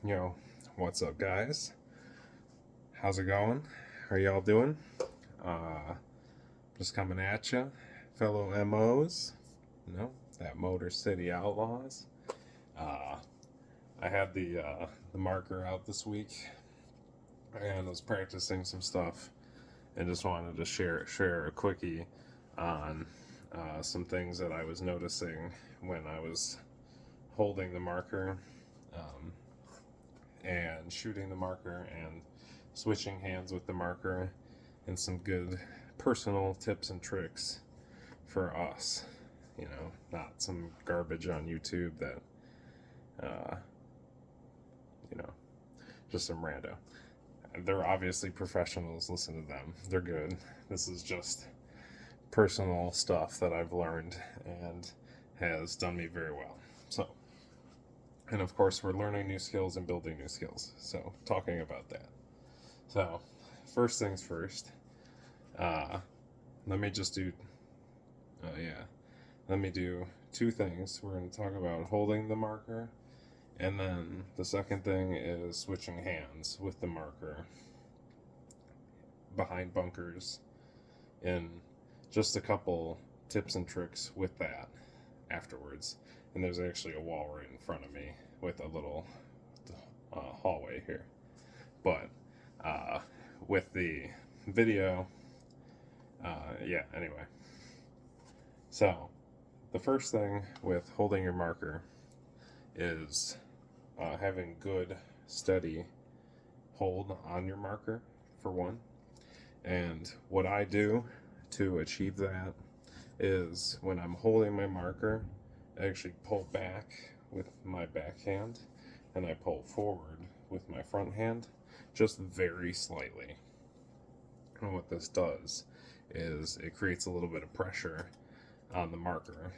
Yo, what's up, guys? How's it going? How y'all doing? Uh, just coming at you, fellow MOs. That Motor City Outlaws. Uh, I had the marker out this week and was practicing some stuff, and just wanted to share a quickie on some things that I was noticing when I was holding the marker. Um, and shooting the marker and switching hands with the marker, and some good personal tips and tricks for us. Not some garbage on YouTube that, uh, you know, just some rando. They're obviously professionals, listen to them. They're good. This is just personal stuff that I've learned and has done me very well. So, and of course, we're learning new skills and building new skills. So, talking about that. So, first things first, uh, let me just do, let me do two things. We're going to talk about holding the marker, and then the second thing is switching hands with the marker behind bunkers, and just a couple tips and tricks with that afterwards. And there's actually a wall right in front of me with a little hallway here. But with the video, anyway. So, the first thing with holding your marker is having good, steady hold on your marker, for one. And what I do to achieve that is when I'm holding my marker, I actually pull back with my back hand and I pull forward with my front hand, just very slightly. And what this does is it creates a little bit of pressure on the marker,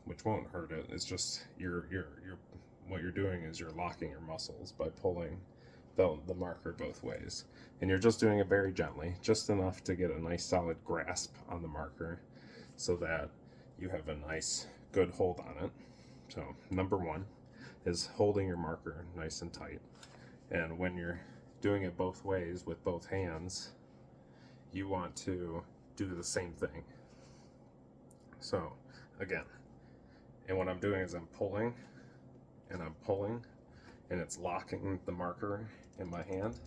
which won't hurt it. It's just you're what you're doing is you're locking your muscles by pulling the marker both ways, and you're just doing it very gently, just enough to get a nice solid grasp on the marker, so that you have a nice good hold on it. So number one is holding your marker nice and tight, and when you're doing it both ways with both hands, you want to do the same thing. So again, and what I'm doing is I'm pulling and I'm pulling, and it's locking the marker in my hand,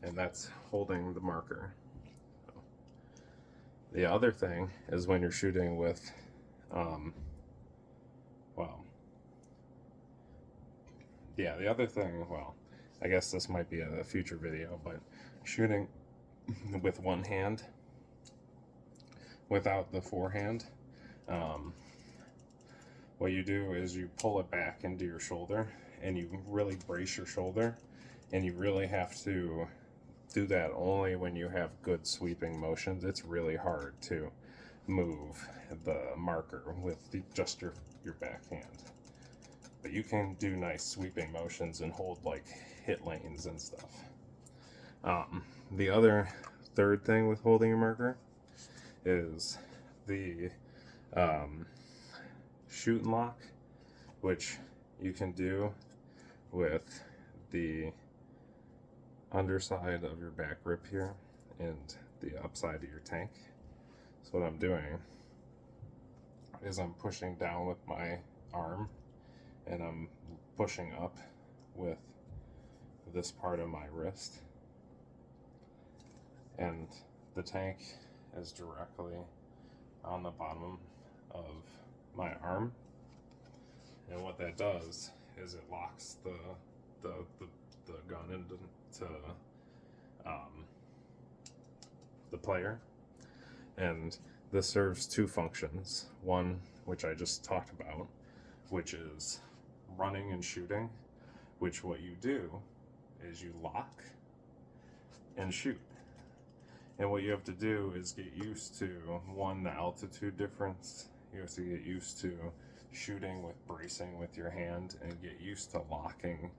and that's holding the marker. The other thing is when you're shooting with, the other thing, I guess this might be a future video, but shooting with one hand without the forehand, what you do is you pull it back into your shoulder and you really brace your shoulder, and you really have to do that only when you have good sweeping motions. It's really hard to move the marker with just your backhand, but you can do nice sweeping motions and hold like hit lanes and stuff. The other third thing with holding your marker is the shoot and lock, which you can do with the underside of your back rib here and the upside of your tank. So what I'm doing is I'm pushing down with my arm, and I'm pushing up with this part of my wrist, and the tank is directly on the bottom of my arm. And what that does is it locks the gun into the player, and this serves two functions. One, which I just talked about, which is running and shooting, which what you do is you lock and shoot. And what you have to do is get used to, one, the altitude difference. You have to get used to shooting with bracing with your hand, and get used to locking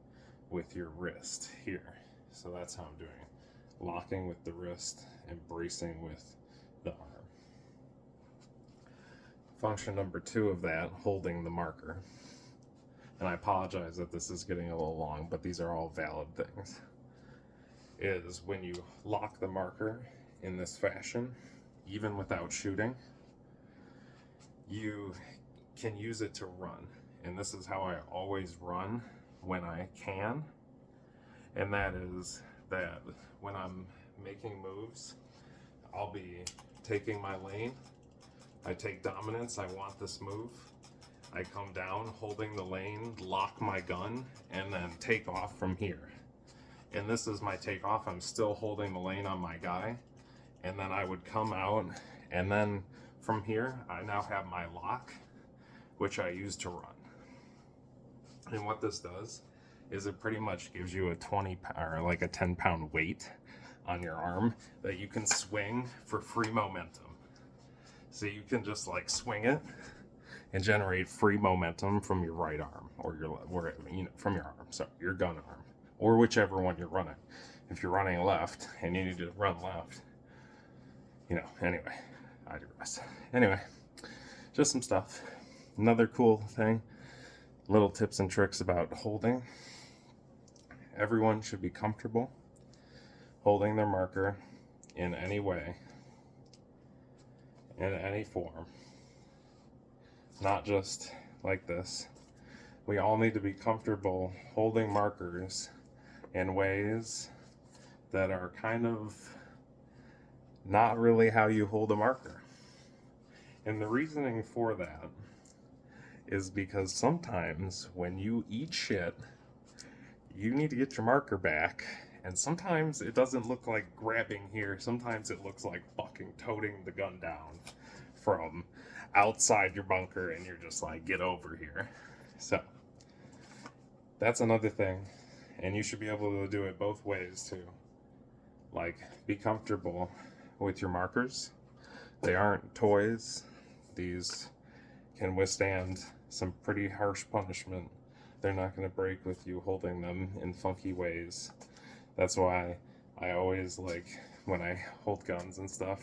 with your wrist here. So that's how I'm doing it. Locking with the wrist and bracing with the arm. Function number two of that, holding the marker. and I apologize that this is getting a little long, but these are all valid things, is when you lock the marker in this fashion, even without shooting, you can use it to run. And this is how I always run when I can. And that is that when I'm making moves, I'll be taking my lane. I take dominance, I want this move. I come down holding the lane, lock my gun, and then take off from here. And this is my takeoff. I'm still holding the lane on my guy. And then I would come out, and then from here, I now have my lock, which I use to run. And what this does is it pretty much gives you a 20 or like a 10-pound weight on your arm that you can swing for free momentum. So you can just like swing it and generate free momentum from your right arm or from your arm, so your gun arm, or whichever one you're running. If you're running left and you need to run left, anyway, I digress. Anyway, just some stuff. Another cool thing, little tips and tricks about holding. Everyone should be comfortable holding their marker in any way, in any form, not just like this. We all need to be comfortable holding markers in ways that are kind of not really how you hold a marker. And the reasoning for that is because sometimes when you eat shit, you need to get your marker back. And sometimes it doesn't look like grabbing here. Sometimes it looks like fucking toting the gun down from outside your bunker, and you're just like, get over here. So that's another thing. And you should be able to do it both ways too. Like, be comfortable with your markers. They aren't toys. These can withstand some pretty harsh punishment. They're not going to break with you holding them in funky ways. That's why I always, like, when I hold guns and stuff,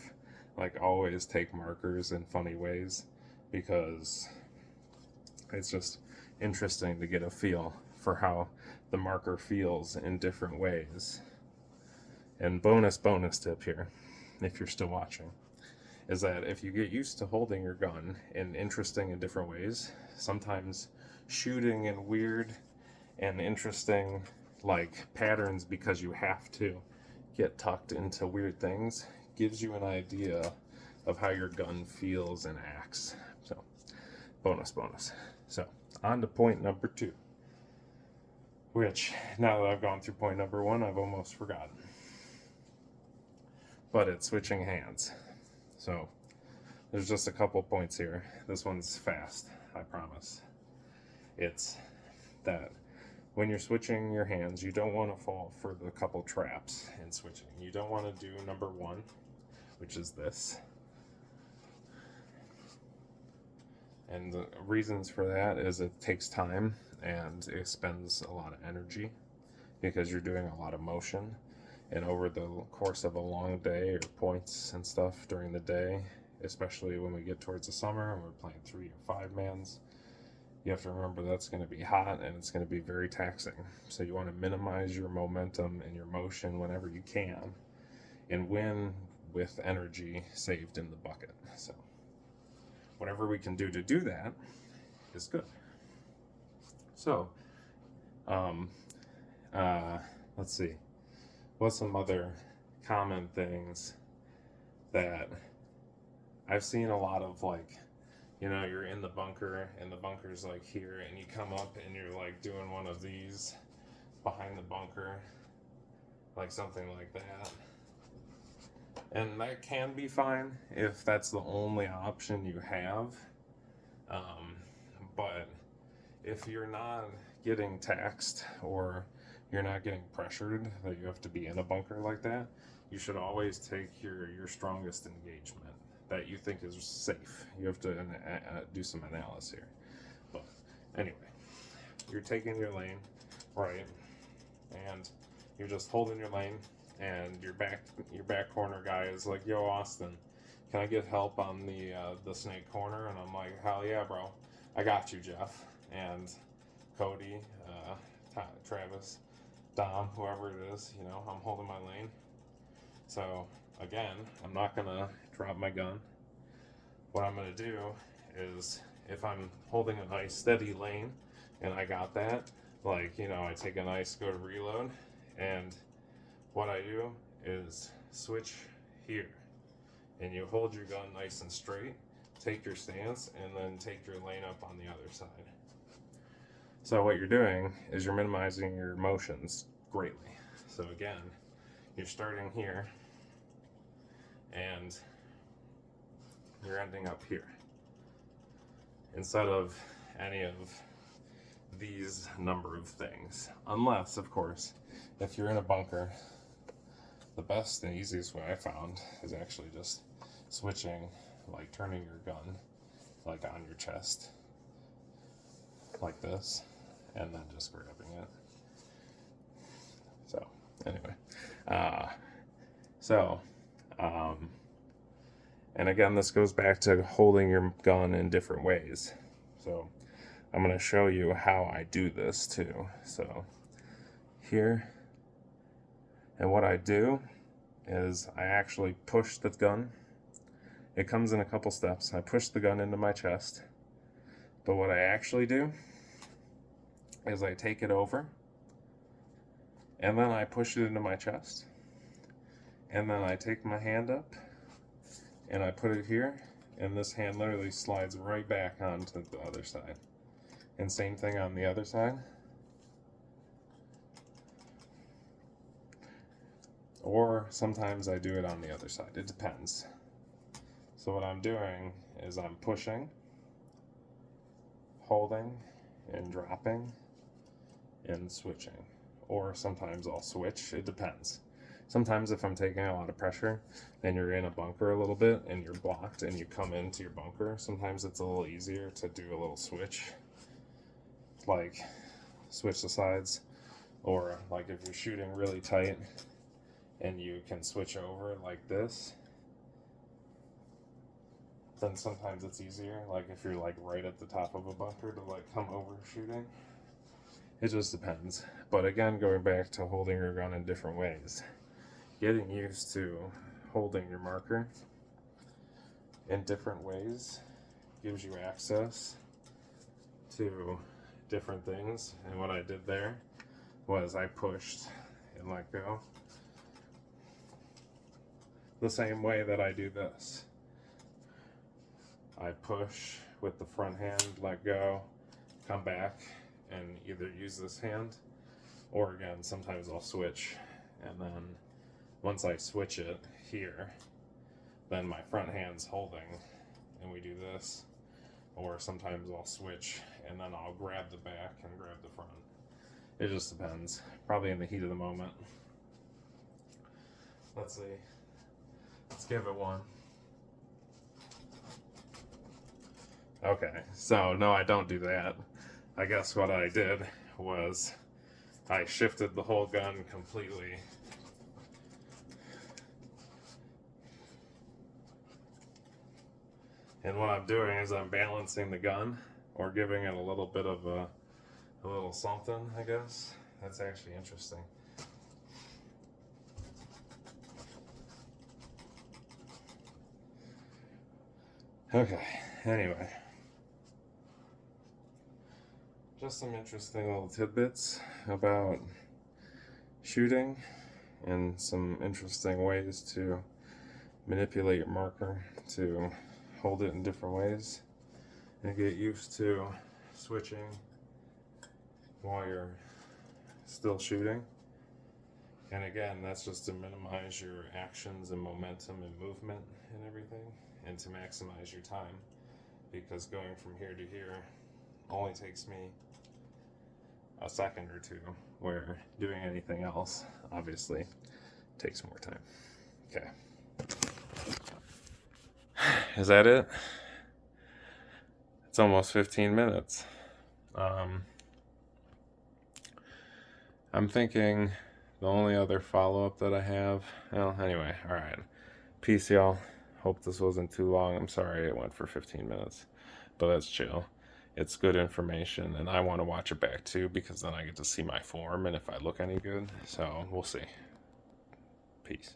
like, always take markers in funny ways, because it's just interesting to get a feel for how the marker feels in different ways. And bonus tip here, if you're still watching, is that if you get used to holding your gun in interesting and different ways, sometimes shooting in weird and interesting like patterns because you have to get tucked into weird things gives you an idea of how your gun feels and acts. So bonus. So on to point number 2, which now that I've gone through point number 1, I've almost forgotten. But it's switching hands. So there's just a couple points here. This one's fast, I promise. It's that when you're switching your hands, you don't want to fall for the couple traps in switching. You don't want to do number 1, which is this. And the reasons for that is it takes time and it spends a lot of energy because you're doing a lot of motion. And over the course of a long day, or points and stuff during the day, especially when we get towards the summer and we're playing 3 or 5 mans, you have to remember that's going to be hot and it's going to be very taxing. So you want to minimize your momentum and your motion whenever you can and win with energy saved in the bucket. So whatever we can do to do that is good. So, let's see. What's some other common things that I've seen a lot of, like, you're in the bunker and the bunker's like here and you come up and you're like doing one of these behind the bunker, like something like that. And that can be fine if that's the only option you have. But if you're not getting taxed or you're not getting pressured that you have to be in a bunker like that, you should always take your strongest engagement that you think is safe. You have to do some analysis here. But anyway, you're taking your lane, right? And you're just holding your lane, and your back corner guy is like, "Yo, Austin, can I get help on the snake corner?" And I'm like, "Hell yeah, bro. I got you, Jeff." And Cody, Travis, Dom, whoever it is, you know, I'm holding my lane. So again, I'm not gonna drop my gun. What I'm gonna do is, if I'm holding a nice steady lane and I got that, like, you know, I take a nice, go to reload, and what I do is switch here, and you hold your gun nice and straight, take your stance, and then take your lane up on the other side. So what you're doing is you're minimizing your motions greatly. So again, you're starting here and you're ending up here, instead of any of these number of things. Unless, of course, if you're in a bunker, the best and easiest way I found is actually just switching, like turning your gun like on your chest, like this, and then just grabbing it. So anyway, and again, this goes back to holding your gun in different ways. So I'm going to show you how I do this too. So here, and what I do is I actually push the gun. It comes in a couple steps. I push the gun into my chest, but what I actually do is I take it over, and then I push it into my chest, and then I take my hand up and I put it here, and this hand literally slides right back onto the other side. And same thing on the other side. Or sometimes I do it on the other side. It depends. So what I'm doing is I'm pushing, holding, and dropping, and switching. Or sometimes I'll switch. It depends. Sometimes if I'm taking a lot of pressure and you're in a bunker a little bit and you're blocked and you come into your bunker, sometimes it's a little easier to do a little switch. Like switch the sides, or like if you're shooting really tight and you can switch over like this, then sometimes it's easier. Like if you're like right at the top of a bunker to like come over shooting. It just depends. But again, going back to holding your gun in different ways, getting used to holding your marker in different ways gives you access to different things. And what I did there was I pushed and let go the same way that I do this. I push with the front hand, let go, come back, and either use this hand, or again, sometimes I'll switch, and then once I switch it here, then my front hand's holding, and we do this. Or sometimes I'll switch, and then I'll grab the back and grab the front. It just depends. Probably in the heat of the moment. Let's see. Let's give it one. Okay, so no, I don't do that. I guess what I did was I shifted the whole gun completely. And what I'm doing is I'm balancing the gun, or giving it a little bit of a little something, I guess. That's actually interesting. Okay, anyway. Just some interesting little tidbits about shooting, and some interesting ways to manipulate your marker to hold it in different ways and get used to switching while you're still shooting. And again, that's just to minimize your actions and momentum and movement and everything, and to maximize your time, because going from here to here only takes me a second or two, where doing anything else obviously takes more time. Okay. Is that it? It's almost 15 minutes. I'm thinking the only other follow-up that I have, well, anyway, all right. Peace, y'all. Hope this wasn't too long. I'm sorry it went for 15 minutes, but that's chill. it's good information, and I want to watch it back too because then I get to see my form and if I look any good. So we'll see. Peace.